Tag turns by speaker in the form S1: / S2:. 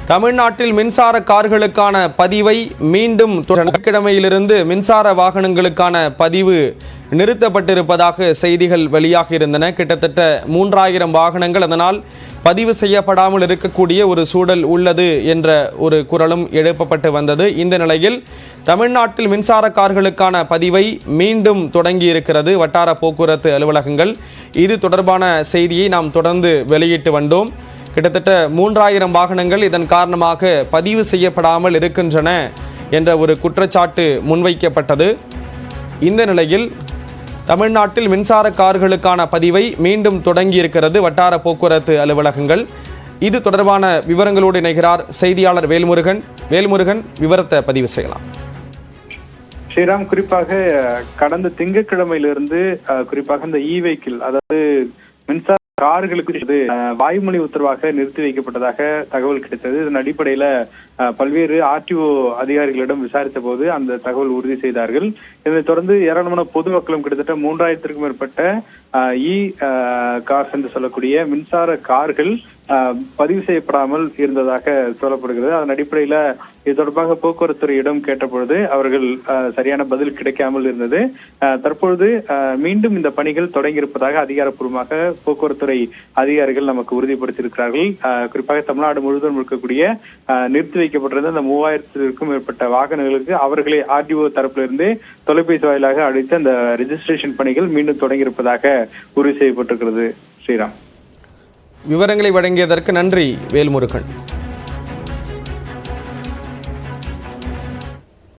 S1: தமிழ்நாட்டில் மின்சார கார்களுக்கான பதிவை மீண்டும் கிழமையிலிருந்து மின்சார வாகனங்களுக்கான பதிவு நிறுத்தப்பட்டிருப்பதாக செய்திகள் வெளியாக இருந்தன. கிட்டத்தட்ட 3000 வாகனங்கள் அதனால் பதிவு செய்யப்படாமல் இருக்கக்கூடிய ஒரு சூழல் உள்ளது என்ற ஒரு குரலும் எழுப்பப்பட்டு வந்தது. இந்த நிலையில் தமிழ்நாட்டில் மின்சார கார்களுக்கான பதிவை மீண்டும் தொடங்கி இருக்கிறது வட்டார போக்குவரத்து அலுவலகங்கள். இது தொடர்பான செய்தியை நாம் தொடர்ந்து வெளியிட்டு வந்தோம். கிட்டத்தட்ட 3000 வாகனங்கள் இதன் காரணமாக பதிவு செய்யப்படாமல் இருக்கின்றன என்ற ஒரு குற்றச்சாட்டு முன்வைக்கப்பட்டது. இந்த நிலையில் தமிழ்நாட்டில் மின்சார கார்களுக்கான பதிவை மீண்டும் தொடங்கி இருக்கிறது வட்டார போக்குவரத்து அலுவலகங்கள். இது தொடர்பான விவரங்களோடு இணைகிறார் செய்தியாளர் வேல்முருகன். வேல்முருகன், விவரத்தை பதிவு செய்யலாம்.
S2: ஸ்ரீராம், குறிப்பாக கடந்த திங்கட்கிழமையிலிருந்து குறிப்பாக இந்த வெஹிக்கிள், அதாவது மின்சார கார்களுக்கு வாய்மொழி உத்தரவாக நிறுத்தி வைக்கப்பட்டதாக தகவல் கிடைத்தது. இதன் அடிப்படையில பல்வேறு ஆர்டிஓ அதிகாரிகளிடம் விசாரித்த போது அந்த தகவல் உறுதி செய்தார்கள். இதனைத் தொடர்ந்து ஏராளமான பொதுமக்களும் கிட்டத்தட்ட 3000க்கும் மேற்பட்ட கார்ஸ் என்று சொல்லக்கூடிய மின்சார கார்கள் பதிவு செய்யப்படாமல் இருந்ததாக சொல்லப்படுகிறது. அதன் அடிப்படையில இது தொடர்பாக போக்குவரத்துறையிடம் கேட்டபொழுது அவர்கள் சரியான பதில் கிடைக்காமல் இருந்தது. தற்பொழுது மீண்டும் இந்த பணிகள் தொடங்கியிருப்பதாக அதிகாரப்பூர்வமாக போக்குவரத்துறை அதிகாரிகள் நமக்கு உறுதிப்படுத்தியிருக்கிறார்கள். குறிப்பாக தமிழ்நாடு முழுவதும் இருக்கக்கூடிய நிறுத்தி வைக்கப்பட்டிருந்த அந்த 3000க்கும் மேற்பட்ட வாகனங்களுக்கு அவர்களே ஆர்டிஓ தரப்பிலிருந்து தொலைபேசி வாயிலாக அழைத்து அந்த ரெஜிஸ்ட்ரேஷன் பணிகள் மீண்டும் தொடங்கியிருப்பதாக உறுதி செய்யப்பட்டிருக்கிறது. ஸ்ரீராம்,
S1: விவரங்களை வழங்கியதற்கு நன்றி வேல்முருகன்.